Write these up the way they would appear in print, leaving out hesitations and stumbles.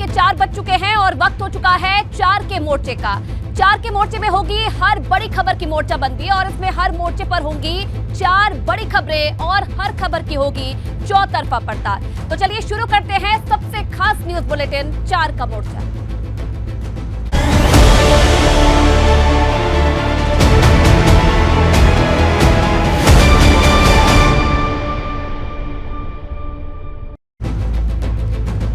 के 4 बज चुके हैं और वक्त हो चुका है 4 के मोर्चे का। 4 के मोर्चे में होगी हर बड़ी खबर की मोर्चाबंदी और इसमें हर मोर्चे पर होंगी 4 बड़ी खबरें और हर खबर की होगी चौतरफा पड़ताल। तो चलिए शुरू करते हैं सबसे खास न्यूज बुलेटिन 4 का मोर्चा।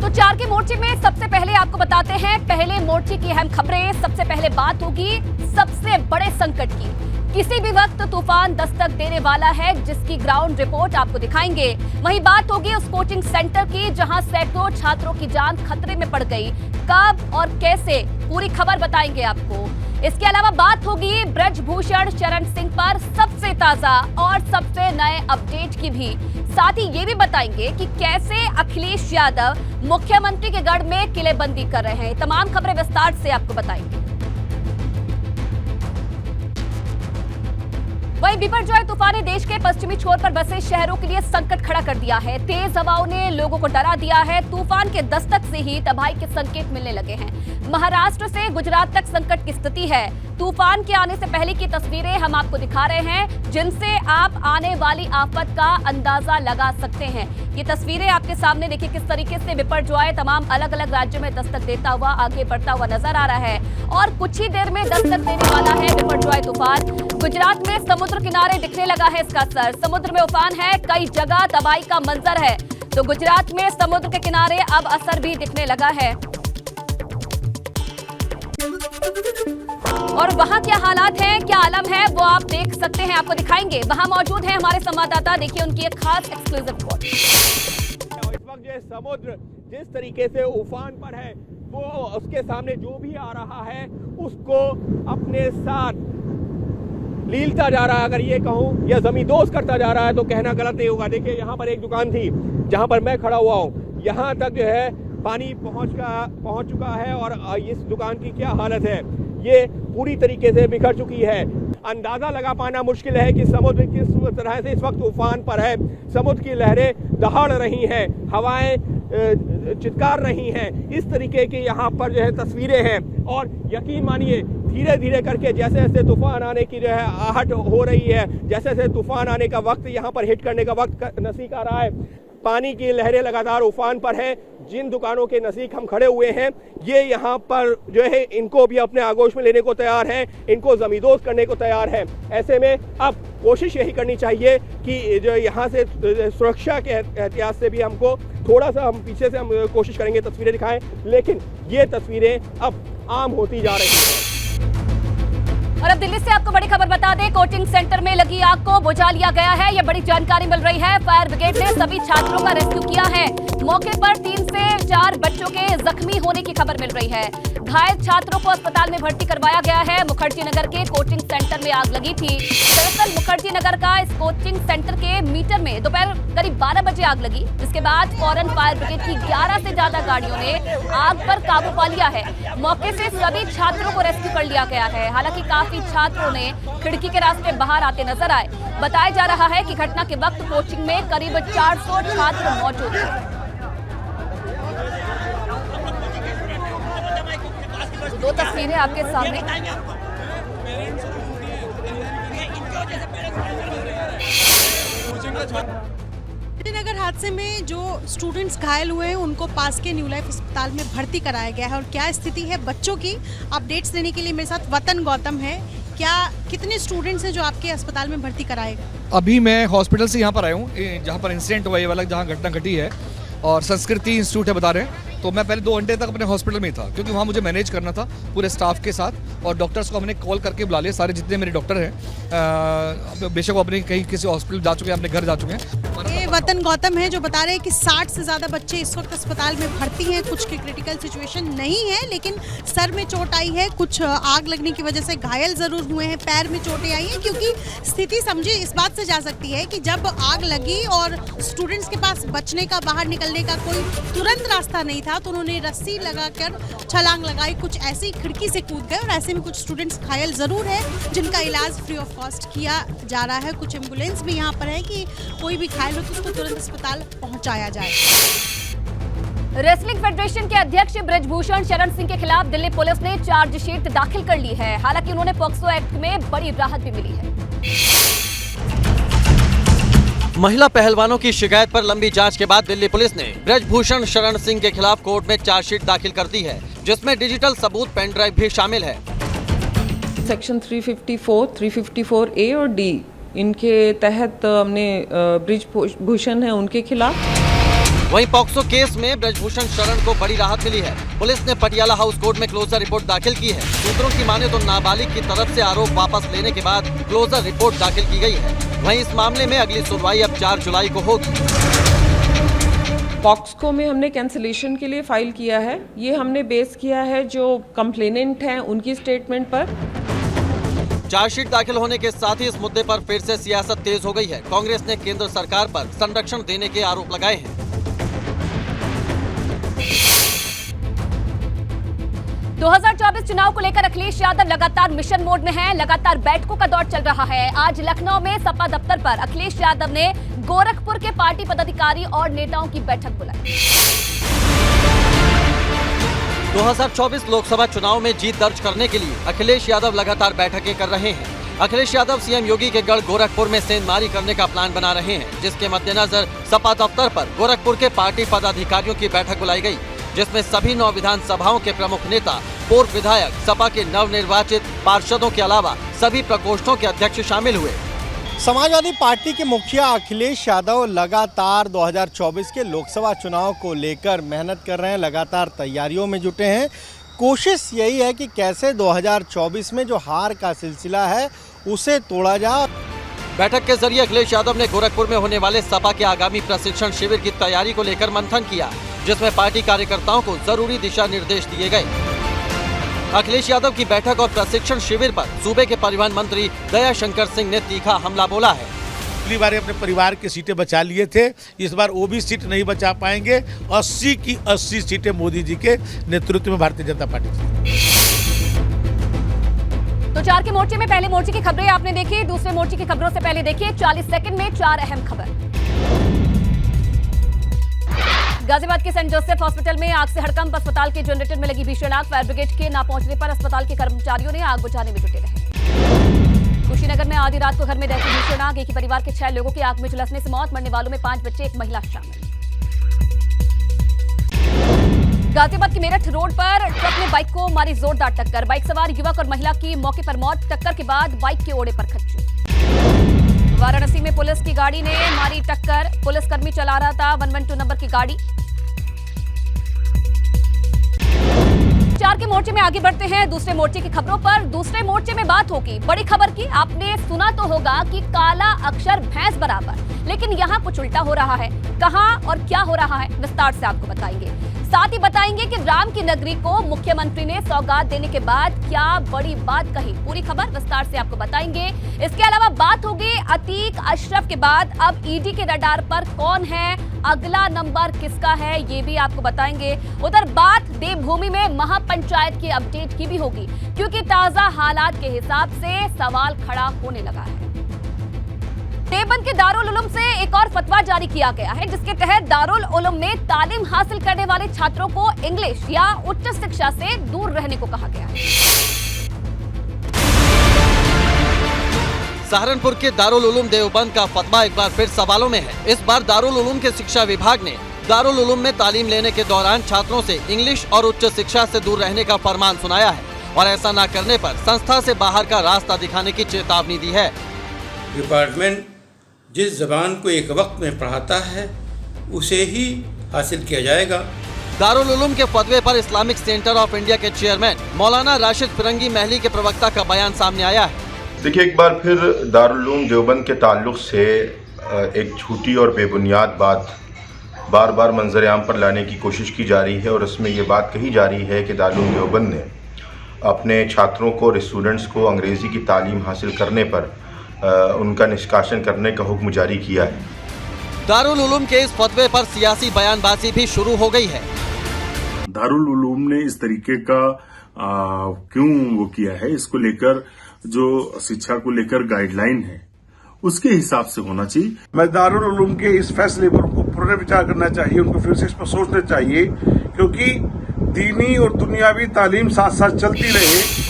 तो 4 के मोर्चे में सबसे पहले आपको बताते हैं पहले मोर्चे की अहम खबरें। सबसे पहले बात होगी सबसे बड़े संकट की। किसी भी वक्त तूफान दस्तक देने वाला है, जिसकी ग्राउंड रिपोर्ट आपको दिखाएंगे। वहीं बात होगी उस कोचिंग सेंटर की जहां सैकड़ों छात्रों की जान खतरे में पड़ गई। कब और कैसे, पूरी खबर बताएंगे आपको। इसके अलावा बात होगी ब्रजभूषण शरण सिंह पर सबसे ताजा और सबसे नए अपडेट की भी। साथ ही ये भी बताएंगे कि कैसे अखिलेश यादव मुख्यमंत्री के गढ़ में किलेबंदी कर रहे हैं। तमाम खबरें विस्तार से आपको बताएंगे। वहीं बिपरजॉय तूफान ने देश के पश्चिमी छोर पर बसे शहरों के लिए संकट खड़ा कर दिया है। तेज हवाओं ने लोगों को डरा दिया है। तूफान के दस्तक से ही तबाही के संकेत मिलने लगे हैं। महाराष्ट्र से गुजरात तक संकट की स्थिति है। तूफान के आने से पहले की तस्वीरें हम आपको दिखा रहे हैं, जिनसे आप आने वाली आफत का अंदाजा लगा सकते हैं। ये तस्वीरें आपके सामने देखिए किस तरीके से बिपरजॉय तमाम अलग अलग राज्यों में दस्तक देता हुआ आगे बढ़ता हुआ नजर आ रहा है और कुछ ही देर में दस्तक देने वाला है बिपरजॉय तूफान। गुजरात में समुद्र किनारे दिखने लगा है इसका असर। समुद्र में उफान है, कई जगह तबाही का मंजर है। तो गुजरात में समुद्र के किनारे अब असर भी दिखने लगा है। और वहां क्या हालात हैं, क्या आलम है, वो आप देख सकते हैं, आपको दिखाएंगे। वहां मौजूद है हमारे संवाददाता, देखिए उनकी एक खास एक्सक्लूसिव रिपोर्ट। इस वक्त जो समुद्र जिस तरीके से उफान पर है, वो उसके सामने जो भी आ रहा है उसको अपने साथ लीलता जा रहा है। अगर ये कहूँ या जमींदोज करता जा रहा है तो कहना गलत नहीं होगा। देखिए यहाँ पर एक दुकान थी जहाँ पर मैं खड़ा हुआ हूँ, यहाँ तक जो है पानी पहुँच चुका है और इस दुकान की क्या हालत है, ये पूरी तरीके से बिखर चुकी है। अंदाजा लगा पाना मुश्किल है कि समुद्र किस तरह से इस वक्त उफान पर है। समुद्र की लहरें दहाड़ रही हैं, हवाएं चित्कार रही हैं। इस तरीके की यहाँ पर जो है तस्वीरें हैं और यकीन मानिए धीरे धीरे करके जैसे जैसे तूफान आने की जो है आहट हो रही है, जैसे जैसे तूफान आने का वक्त यहाँ पर हिट करने का वक्त नज़दीक आ रहा है, पानी की लहरें लगातार उफान पर है। जिन दुकानों के नज़दीक हम खड़े हुए हैं, ये यहाँ पर जो है इनको भी अपने आगोश में लेने को तैयार हैं, इनको जमींदोज करने को तैयार हैं। ऐसे में अब कोशिश यही करनी चाहिए कि जो यहाँ से सुरक्षा के एहतियात से भी हमको थोड़ा सा हम पीछे से हम कोशिश करेंगे तस्वीरें दिखाएं, लेकिन ये तस्वीरें अब आम होती जा रही हैं। और अब दिल्ली से आपको बड़ी खबर बता दें, कोचिंग सेंटर में लगी आग को बुझा लिया गया है। यह बड़ी जानकारी मिल रही है। फायर ब्रिगेड ने सभी छात्रों का रेस्क्यू किया है। मौके पर 3 से 4 बच्चों के जख्मी होने की खबर मिल रही है। घायल छात्रों को अस्पताल में भर्ती करवाया गया है। मुखर्जी नगर के कोचिंग सेंटर में आग लगी थी। दरअसल मुखर्जी नगर का इस कोचिंग सेंटर के मीटर में दोपहर करीब 12 बजे आग लगी, जिसके बाद फौरन फायर ब्रिगेड की 11 से ज्यादा गाड़ियों ने आग पर काबू पा लिया है। मौके से सभी छात्रों को रेस्क्यू कर लिया गया है। हालांकि काफी छात्रों ने खिड़की के रास्ते बाहर आते नजर आए। बताया जा रहा है कि घटना के वक्त कोचिंग में करीब 400 छात्र मौजूद थे। दो तस्वीरें आपके सामने। नगर हादसे में जो स्टूडेंट्स घायल हुए हैं उनको पास के न्यू लाइफ अस्पताल में भर्ती कराया गया है। और क्या स्थिति है बच्चों की, अपडेट्स देने के लिए मेरे साथ वतन गौतम है। क्या कितने स्टूडेंट्स हैं जो आपके अस्पताल में भर्ती कराए गए? अभी मैं हॉस्पिटल से यहाँ पर आया हूँ, जहाँ पर इंसिडेंट हुआ, ये वाला जहाँ घटना घटी है, और संस्कृति इंस्टीट्यूट है बता रहे हैं। तो मैं पहले 2 घंटे तक अपने हॉस्पिटल में ही था, क्योंकि वहाँ मुझे मैनेज करना था पूरे स्टाफ के साथ, और डॉक्टर्स को हमने कॉल करके बुला लिया। सारे जितने मेरे डॉक्टर हैं, बेशक वो अपने कहीं किसी हॉस्पिटल जा चुके हैं, अपने घर जा चुके हैं। ये वतन गौतम है जो बता रहे हैं कि 60 से ज़्यादा बच्चे इस वक्त अस्पताल में भर्ती हैं। कुछ की क्रिटिकल सिचुएशन नहीं है, लेकिन सर में चोट आई है, कुछ आग लगने की वजह से घायल ज़रूर हुए हैं, पैर में चोटें आई हैं। क्योंकि स्थिति समझिए इस बात से जा सकती है कि जब आग लगी और स्टूडेंट्स के पास बचने का, बाहर निकलने का कोई तुरंत रास्ता नहीं था, तो उन्होंने रस्सी लगाकर छलांग लगाई, कुछ ऐसे ही खिड़की से कूद गए। और ऐसे में कुछ स्टूडेंट्स घायल ज़रूर है, जिनका इलाज फ्री ऑफ कॉस्ट किया जा रहा है। कुछ एम्बुलेंस भी यहाँ पर है कि कोई भी घायल हो तो उसको तुरंत अस्पताल पहुँचाया जाए। रेसलिंग फेडरेशन के अध्यक्ष ब्रजभूषण शरण सिंह के खिलाफ दिल्ली पुलिस ने चार्जशीट दाखिल कर ली है। हालांकि उन्होंने पॉक्सो एक्ट में बड़ी राहत भी मिली है। महिला पहलवानों की शिकायत पर लंबी जांच के बाद दिल्ली पुलिस ने ब्रजभूषण शरण सिंह के खिलाफ कोर्ट में चार्जशीट दाखिल कर दी है, जिसमें डिजिटल सबूत पेन ड्राइव भी शामिल है। सेक्शन 354, 354A और D इनके तहत हमने ब्रजभूषण है उनके खिलाफ। वहीं पॉक्सो केस में ब्रजभूषण शरण को बड़ी राहत मिली है। पुलिस ने पटियाला हाउस कोर्ट में क्लोजर रिपोर्ट दाखिल की है। सूत्रों की माने तो नाबालिग की तरफ से आरोप वापस लेने के बाद क्लोजर रिपोर्ट दाखिल की गई है। वहीं इस मामले में अगली सुनवाई अब 4 जुलाई को होगी। पॉक्सो में हमने कैंसिलेशन के लिए फाइल किया है। ये हमने बेस किया है जो कंप्लेनेंट हैं उनकी स्टेटमेंट पर। चार्जशीट दाखिल होने के साथ ही इस मुद्दे पर फिर से सियासत तेज हो गई है। कांग्रेस ने केंद्र सरकार पर संरक्षण देने के आरोप लगाए हैं। तो 2024 चुनाव को लेकर अखिलेश यादव लगातार मिशन मोड में हैं। लगातार बैठकों का दौर चल रहा है। आज लखनऊ में सपा दफ्तर पर अखिलेश यादव ने गोरखपुर के पार्टी पदाधिकारी और नेताओं की बैठक बुलाई। 2024 लोकसभा चुनाव में जीत दर्ज करने के लिए अखिलेश यादव लगातार बैठकें कर रहे हैं। अखिलेश यादव सीएम योगी के गढ़ गोरखपुर में सेंधमारी करने का प्लान बना रहे हैं, जिसके मद्देनजर सपा दफ्तर पर गोरखपुर के पार्टी पदाधिकारियों की बैठक बुलाई गई, जिसमें सभी 9 विधानसभाओं के प्रमुख नेता, पूर्व विधायक, सपा के नवनिर्वाचित पार्षदों के अलावा सभी प्रकोष्ठों के अध्यक्ष शामिल हुए। समाजवादी पार्टी के मुखिया अखिलेश यादव लगातार 2024 के लोकसभा चुनाव को लेकर मेहनत कर रहे हैं, लगातार तैयारियों में जुटे हैं। कोशिश यही है कि कैसे 2024 में जो हार का सिलसिला है उसे तोड़ा जाए। बैठक के जरिए अखिलेश यादव ने गोरखपुर में होने वाले सपा के आगामी प्रशिक्षण शिविर की तैयारी को लेकर मंथन किया, जिसमें पार्टी कार्यकर्ताओं को जरूरी दिशा निर्देश दिए गए। अखिलेश यादव की बैठक और प्रशिक्षण शिविर पर सूबे के परिवहन मंत्री दया शंकर सिंह ने तीखा हमला बोला है। पिछली बार अपने परिवार की सीटें बचा लिए थे, इस बार वो भी सीट नहीं बचा पाएंगे। 80 की 80 सीटें मोदी जी के नेतृत्व में भारतीय जनता पार्टी की। तो 4 के मोर्चे में पहले मोर्चे की खबरें आपने देखी। दूसरे मोर्चे की खबरों से पहले देखिए 40 सेकंड में 4 अहम खबर। गाजियाबाद के सेंट जोसेफ हॉस्पिटल में आग से हड़कंप। अस्पताल के जनरेटर में लगी भीषण आग। फायर ब्रिगेड के ना पहुंचने पर अस्पताल के कर्मचारियों ने आग बुझाने में जुटे रहे। कुशीनगर में आधी रात को घर में दहती भीषण आग। एक ही परिवार के 6 लोगों की आग में झुलसने से मौत। मरने वालों में 5 बच्चे, एक महिला शामिल। गाजियाबाद की मेरठ रोड पर ट्रक ने बाइक को मारी जोरदार टक्कर। बाइक सवार युवक और महिला की मौके पर मौत। टक्कर के बाद बाइक के ओड़े पर खच्चू। वाराणसी में पुलिस की गाड़ी ने मारी टक्कर। पुलिसकर्मी चला रहा था 112 नंबर की गाड़ी। 4 के मोर्चे में आगे बढ़ते हैं दूसरे मोर्चे की खबरों पर। दूसरे मोर्चे में बात होगी बड़ी खबर की। आपने सुना तो होगा कि काला अक्षर भैंस बराबर, लेकिन यहाँ कुछ उल्टा हो रहा है। कहां और क्या हो रहा है विस्तार से आपको बताएंगे। साथ ही बताएंगे कि राम की नगरी को मुख्यमंत्री ने सौगात देने के बाद क्या बड़ी बात कही। पूरी खबर विस्तार से आपको बताएंगे। इसके अलावा बात होगी अतीक अशरफ के बाद अब ईडी के रडार पर कौन है, अगला नंबर किसका है, ये भी आपको बताएंगे। उधर बात देवभूमि में महापंचायत की अपडेट की भी होगी, क्योंकि ताजा हालात के हिसाब से सवाल खड़ा होने लगा है। देवबंद के दारुल उलूम से एक और फतवा जारी किया गया है, जिसके तहत दारुल उलूम में तालीम हासिल करने वाले छात्रों को इंग्लिश या उच्च शिक्षा से दूर रहने को कहा गया है। सहारनपुर के दारुल उलूम देवबंद का फतवा एक बार फिर सवालों में है। इस बार दारुल उलूम के शिक्षा विभाग ने दारुल उलूम में तालीम लेने के दौरान छात्रों से इंग्लिश और उच्च शिक्षा से दूर रहने का फरमान सुनाया है, और ऐसा न करने पर संस्था से बाहर का रास्ता दिखाने की चेतावनी दी है। डिपार्टमेंट जिस जबान को एक वक्त में पढ़ाता है उसे ही हासिल किया जाएगा। दारुल उलूम के फतवे पर इस्लामिक सेंटर ऑफ इंडिया के चेयरमैन मौलाना राशिद फिरंगी महली के प्रवक्ता का बयान सामने आया है। देखिए, एक बार फिर दारुल उलूम देवबंद के ताल्लुक से एक झूठी और बेबुनियाद बात बार बार मंजर आम पर लाने की कोशिश की जा रही है, और इसमें ये बात कही जा रही है कि दारुल उलूम देवबंद ने अपने छात्रों को और स्टूडेंट्स को अंग्रेज़ी की तालीम हासिल करने पर उनका निष्कासन करने का हुक्म जारी किया है। दारुल उलूम के इस फतवे पर सियासी बयानबाजी भी शुरू हो गई है। दारुल उलूम ने इस तरीके का क्यों वो किया है, इसको लेकर जो शिक्षा को लेकर गाइडलाइन है उसके हिसाब से होना चाहिए। मैं दारुल उलूम के इस फैसले पर पूर्ण पुनर्विचार करना चाहिए, उनको फिर से इस पर सोचना चाहिए, क्योंकि दीनी और दुनियावी तालीम साथ साथ चलती रहे।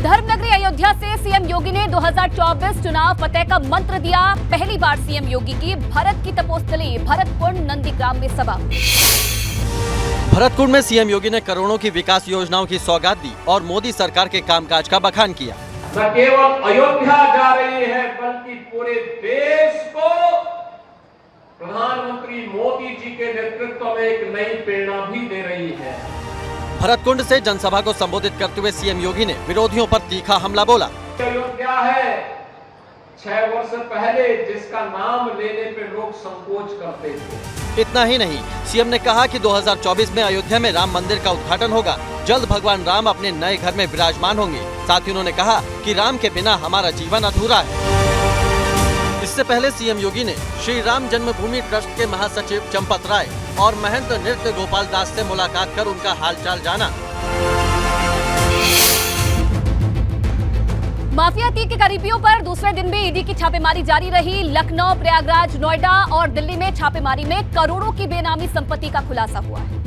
धर्मनगरी अयोध्या से सीएम योगी ने 2024 चुनाव फतेह का मंत्र दिया। पहली बार सीएम योगी की भरत की तपोस्थली भरतकुंड नंदीग्राम में सभा। भरतकुंड में सीएम योगी ने करोड़ों की विकास योजनाओं की सौगात दी और मोदी सरकार के कामकाज का बखान किया। न केवल अयोध्या जा रही है बल्कि पूरे देश को प्रधानमंत्री मोदी जी के नेतृत्व में एक नई प्रेरणा भी दे रही है। भरतकुंड से जनसभा को संबोधित करते हुए सीएम योगी ने विरोधियों पर तीखा हमला बोला। अयोध्या है 6 वर्ष पहले जिसका नाम लेने पे लोग संकोच करते थे। इतना ही नहीं, सीएम ने कहा कि 2024 में अयोध्या में राम मंदिर का उद्घाटन होगा। जल्द भगवान राम अपने नए घर में विराजमान होंगे। साथ ही उन्होंने कहा कि राम के बिना हमारा जीवन अधूरा है। इससे पहले सीएम योगी ने श्री राम जन्मभूमि ट्रस्ट के महासचिव चंपत राय और महंत नृत्य गोपाल दास से मुलाकात कर उनका हालचाल जाना। माफिया तीन के करीबियों पर दूसरे दिन भी ईडी की छापेमारी जारी रही। लखनऊ, प्रयागराज, नोएडा और दिल्ली में छापेमारी में करोड़ों की बेनामी संपत्ति का खुलासा हुआ है।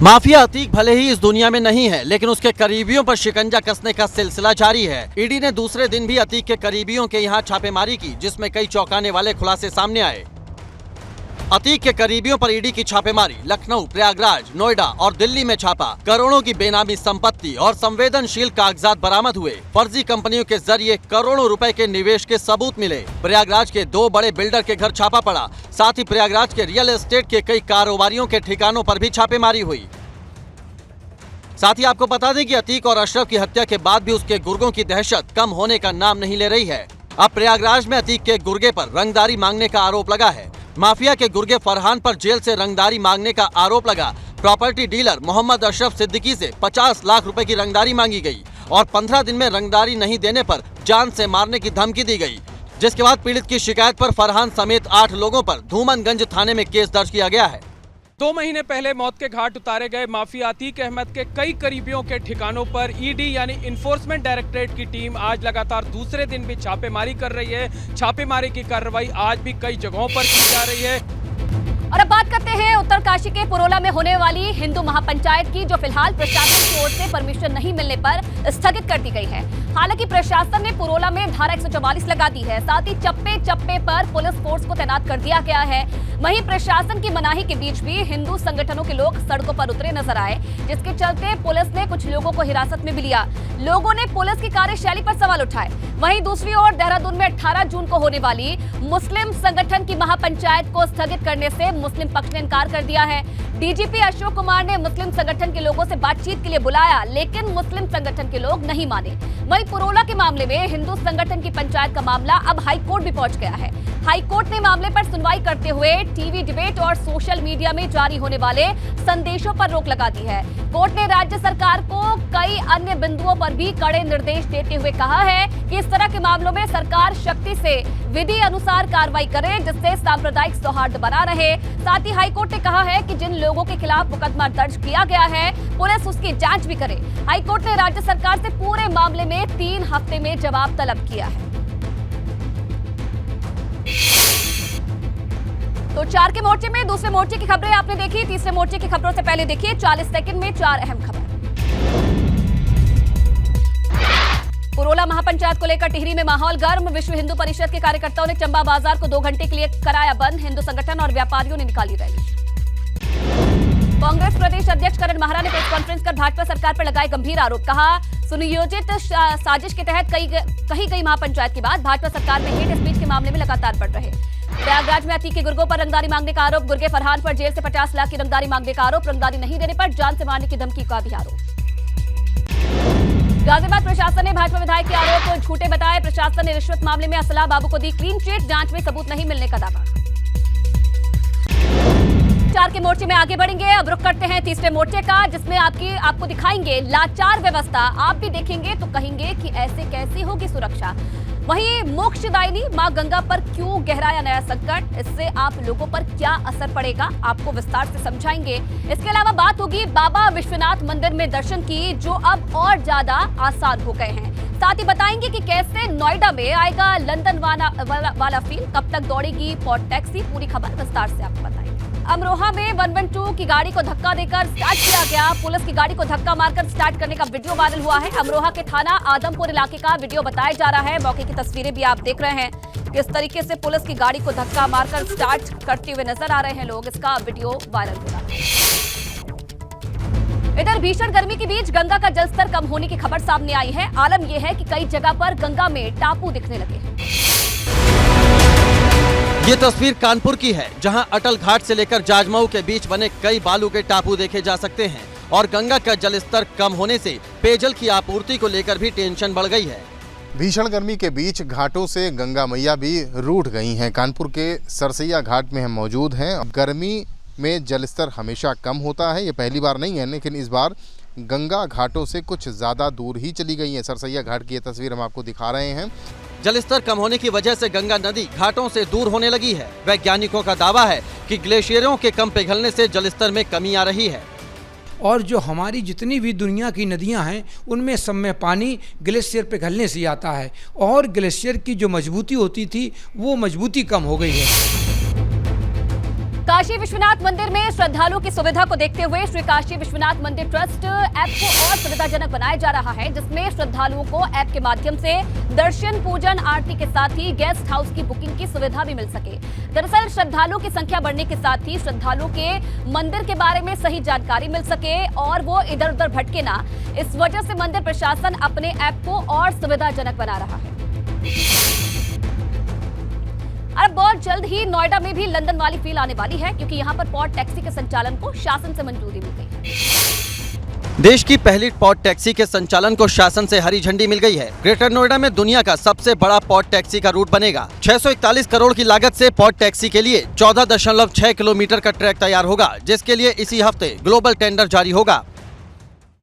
माफिया अतीक भले ही इस दुनिया में नहीं है, लेकिन उसके करीबियों पर शिकंजा कसने का सिलसिला जारी है। ईडी ने दूसरे दिन भी अतीक के करीबियों के यहाँ छापेमारी की, जिसमें कई चौंकाने वाले खुलासे सामने आए। अतीक के करीबियों पर ईडी की छापेमारी, लखनऊ, प्रयागराज, नोएडा और दिल्ली में छापा। करोड़ों की बेनामी संपत्ति और संवेदनशील कागजात बरामद हुए। फर्जी कंपनियों के जरिए करोड़ों रुपए के निवेश के सबूत मिले। प्रयागराज के 2 बड़े बिल्डर के घर छापा पड़ा। साथ ही प्रयागराज के रियल एस्टेट के कई कारोबारियों के ठिकानों पर भी छापेमारी हुई। साथ ही आपको बता दें कि अतीक और अशरफ की हत्या के बाद भी उसके गुर्गों की दहशत कम होने का नाम नहीं ले रही है। अब प्रयागराज में अतीक के गुर्गे पर रंगदारी मांगने का आरोप लगा है। माफिया के गुर्गे फरहान पर जेल से रंगदारी मांगने का आरोप लगा। प्रॉपर्टी डीलर मोहम्मद अशरफ सिद्दीकी से 50 लाख रुपए की रंगदारी मांगी गई और 15 दिन में रंगदारी नहीं देने पर जान से मारने की धमकी दी गई। जिसके बाद पीड़ित की शिकायत पर फरहान समेत 8 लोगों पर धूमनगंज थाने में केस दर्ज किया गया है। 2 महीने पहले मौत के घाट उतारे गए माफिया अतीक अहमद के कई करीबियों के ठिकानों पर ईडी यानी इन्फोर्समेंट डायरेक्टरेट की टीम आज लगातार दूसरे दिन भी छापेमारी कर रही है। छापेमारी की कार्रवाई आज भी कई जगहों पर की जा रही है। और अब बात करते हैं उत्तरकाशी के पुरोला में होने वाली हिंदू महापंचायत की, जो फिलहाल प्रशासन की ओर से परमिशन नहीं मिलने पर स्थगित कर दी गई है। हालांकि प्रशासन ने पुरोला में धारा 144 लगा दी है। साथ ही चप्पे चप्पे पर पुलिस फोर्स को तैनात कर दिया गया है। वहीं प्रशासन की मनाही के बीच भी हिंदू संगठनों के लोग सड़कों पर उतरे नजर आए, जिसके चलते पुलिस ने कुछ लोगों को हिरासत में भी लिया। लोगों ने पुलिस की कार्यशैली पर सवाल उठाए। वहीं दूसरी ओर देहरादून में 18 जून को होने वाली मुस्लिम संगठन की महापंचायत को स्थगित करने से मुस्लिम पक्ष ने इनकार कर दिया है। डीजीपी अशोक कुमार ने मुस्लिम संगठन के लोगों से बातचीत के लिए बुलाया, लेकिन मुस्लिम संगठन के लोग नहीं माने। वहीं पुरोला के मामले में हिंदू संगठन की पंचायत का मामला अब हाई कोर्ट भी पहुंच गया है। हाई कोर्ट ने मामले पर सुनवाई करते हुए टीवी डिबेट और सोशल मीडिया में जारी होने वाले संदेशों पर रोक लगा दी है। कोर्ट ने राज्य सरकार को कई अन्य बिंदुओं पर भी कड़े निर्देश देते हुए कहा है कि इस तरह के मामलों में सरकार शक्ति से विधि अनुसार कार्रवाई करे, जिससे सांप्रदायिक सौहार्द बना रहे। साथ ही हाईकोर्ट ने कहा है कि जिन लोगों के खिलाफ मुकदमा दर्ज किया गया है, पुलिस उसकी जांच भी करे। हाईकोर्ट ने राज्य सरकार से पूरे मामले में 3 हफ्ते में जवाब तलब किया है। तो 4 के मोर्चे में दूसरे मोर्चे की खबरें आपने देखी। तीसरे मोर्चे की खबरों से पहले देखिए 40 सेकंड में 4 अहम खबर। पुरोला महापंचायत को लेकर टिहरी में माहौल गर्म। विश्व हिंदू परिषद के कार्यकर्ताओं ने चंबा बाजार को 2 घंटे के लिए कराया बंद। हिंदू संगठन और व्यापारियों ने निकाली रैली। कांग्रेस प्रदेश अध्यक्ष करण माहरा ने प्रेस कॉन्फ्रेंस कर भाजपा सरकार पर लगाए गंभीर आरोप। कहा, सुनियोजित साजिश के तहत कही गई महापंचायत के बाद भाजपा सरकार में हेट स्पीच के मामले में लगातार बढ़ रहे। प्रयागराज में अतीक के गुर्गों पर रंगदारी मांगने का आरोप। गुर्गे फरहान पर जेल से 50 लाख की रंगदारी मांगने का आरोप। रंगदारी नहीं देने पर जान से मारने की धमकी का भी आरोप। गाजियाबाद प्रशासन ने भाजपा विधायक के आरोप को झूठे बताए। प्रशासन ने रिश्वत मामले में असला बाबू को दी क्लीन चिट। जांच में सबूत नहीं मिलने का दावा। 4 के मोर्चे में आगे बढ़ेंगे। अब रुख करते हैं तीसरे मोर्चे का, जिसमें आपको दिखाएंगे लाचार व्यवस्था। आप भी देखेंगे तो कहेंगे कि ऐसे कैसी होगी सुरक्षा। वहीं मोक्षदायिनी मां गंगा पर क्यों गहराया नया संकट, इससे आप लोगों पर क्या असर पड़ेगा, आपको विस्तार से समझाएंगे। इसके अलावा बात होगी बाबा विश्वनाथ मंदिर में दर्शन की, जो अब और ज्यादा आसान हो गए हैं। साथ ही बताएंगे कि कैसे नोएडा में आएगा लंदन वाला फील, कब तक दौड़ेगी पॉड टैक्सी, पूरी खबर विस्तार से आपको बताएंगे। अमरोहा में 112 की गाड़ी को धक्का देकर स्टार्ट किया गया। पुलिस की गाड़ी को धक्का मारकर स्टार्ट करने का वीडियो वायरल हुआ है। अमरोहा के थाना आदमपुर इलाके का वीडियो बताया जा रहा है। मौके की तस्वीरें भी आप देख रहे हैं। किस तरीके से पुलिस की गाड़ी को धक्का मारकर स्टार्ट करते हुए नजर आ रहे हैं लोग, इसका वीडियो वायरल हो रहा है। इधर भीषण गर्मी के बीच गंगा का जलस्तर कम होने की खबर सामने आई है। आलम यह है कि कई जगह पर गंगा में टापू दिखने लगे हैं। ये तस्वीर कानपुर की है, जहां अटल घाट से लेकर जाजमऊ के बीच बने कई बालू के टापू देखे जा सकते हैं और गंगा का जलस्तर कम होने से पेयजल की आपूर्ति को लेकर भी टेंशन बढ़ गई है। भीषण गर्मी के बीच घाटों से गंगा मैया भी रूठ गई हैं। कानपुर के सरसैया घाट में हम मौजूद हैं। गर्मी में जलस्तर हमेशा कम होता है, ये पहली बार नहीं है, लेकिन इस बार गंगा घाटों से कुछ ज़्यादा दूर ही चली गई है। सरसैया घाट की ये तस्वीर हम आपको दिखा रहे हैं। जलस्तर कम होने की वजह से गंगा नदी घाटों से दूर होने लगी है। वैज्ञानिकों का दावा है कि ग्लेशियरों के कम पिघलने से जलस्तर में कमी आ रही है। और जो हमारी जितनी भी दुनिया की नदियां हैं उनमें सब में पानी ग्लेशियर पिघलने से आता है और ग्लेशियर की जो मजबूती होती थी वो मजबूती कम हो गई है। काशी विश्वनाथ मंदिर में श्रद्धालुओं की सुविधा को देखते हुए श्री काशी विश्वनाथ मंदिर ट्रस्ट ऐप को और सुविधाजनक बनाया जा रहा है, जिसमें श्रद्धालुओं को ऐप के माध्यम से दर्शन, पूजन, आरती के साथ ही गेस्ट हाउस की बुकिंग की सुविधा भी मिल सके। दरअसल श्रद्धालुओं की संख्या बढ़ने के साथ ही श्रद्धालुओं के मंदिर के बारे में सही जानकारी मिल सके और वो इधर उधर भटके ना, इस वजह से मंदिर प्रशासन अपने ऐप को और सुविधाजनक बना रहा है। अब बहुत जल्द ही नोएडा में भी लंदन वाली फील आने वाली है, क्योंकि यहाँ पर पॉड टैक्सी के संचालन को शासन से मंजूरी मिल गई है। देश की पहली पॉड टैक्सी के संचालन को शासन से हरी झंडी मिल गई है। ग्रेटर नोएडा में दुनिया का सबसे बड़ा पॉड टैक्सी का रूट बनेगा। 641 करोड़ की लागत से पॉड टैक्सी के लिए 14.6 किलोमीटर का ट्रैक तैयार होगा, जिसके लिए इसी हफ्ते ग्लोबल टेंडर जारी होगा।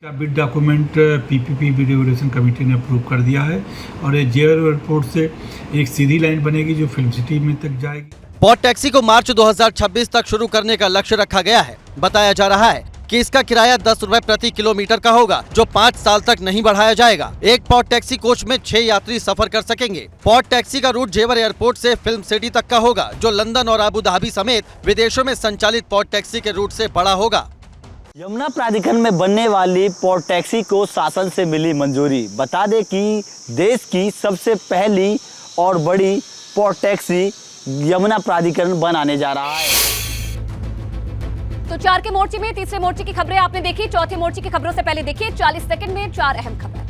Bid document PPP bid regulation committee ने अप्रूव कर दिया है और ये जेवर एयरपोर्ट से एक सीधी लाइन बनेगी जो फिल्म सिटी में तक जाएगी। पॉड टैक्सी को मार्च 2026 तक शुरू करने का लक्ष्य रखा गया है। बताया जा रहा है कि इसका किराया 10 रुपए प्रति किलोमीटर का होगा, जो 5 साल तक नहीं बढ़ाया जाएगा। एक पॉड टैक्सी कोच में 6 यात्री सफर कर सकेंगे। पॉड टैक्सी का रूट जेवर एयरपोर्ट से फिल्म सिटी तक का होगा, जो लंदन और अबू धाबी समेत विदेशों में संचालित पॉड टैक्सी के रूट से बड़ा होगा। यमुना प्राधिकरण में बनने वाली पॉड टैक्सी को शासन से मिली मंजूरी। बता दें कि देश की सबसे पहली और बड़ी पॉड टैक्सी यमुना प्राधिकरण बनाने जा रहा है। तो 4 के मोर्चे में तीसरे मोर्चे की खबरें आपने देखी। चौथे मोर्चे की खबरों से पहले देखिए 40 सेकंड में 4 अहम खबरें।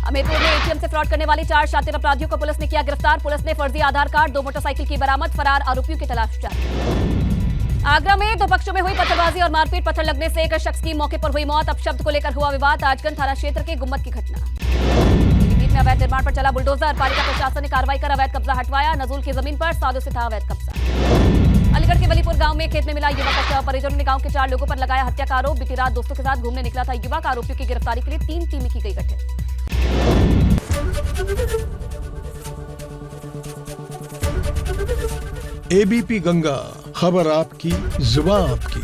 हमीरपुर में एटीएम से फ्रॉड करने वाले 4 शातिर अपराधियों को पुलिस ने किया गिरफ्तार। पुलिस ने फर्जी आधार कार्ड, 2 मोटरसाइकिल की बरामद, फरार आरोपियों की तलाश जारी। आगरा में 2 पक्षों में हुई पत्थरबाजी और मारपीट, पत्थर लगने से एक शख्स की मौके पर हुई मौत। अपशब्द को लेकर हुआ विवाद। आजगंज थाना क्षेत्र के गुम्मत की घटना। पीलीभीत में अवैध निर्माण पर चला बुलडोजर, पालिका प्रशासन ने कार्रवाई कर अवैध कब्जा हटवाया। नजूल की जमीन पर सालों से था अवैध कब्जा। अलीगढ़ के वलीपुर गांव में खेत में मिला युवक का शव। परिजनों ने गांव के 4 लोगों पर लगाया हत्या का आरोप। बीती रात दोस्तों के साथ घूमने निकला था युवक। आरोपियों की गिरफ्तारी के लिए 3 टीमें की गई गठित। एबीपी गंगा, खबर आपकी, जुबान आपकी।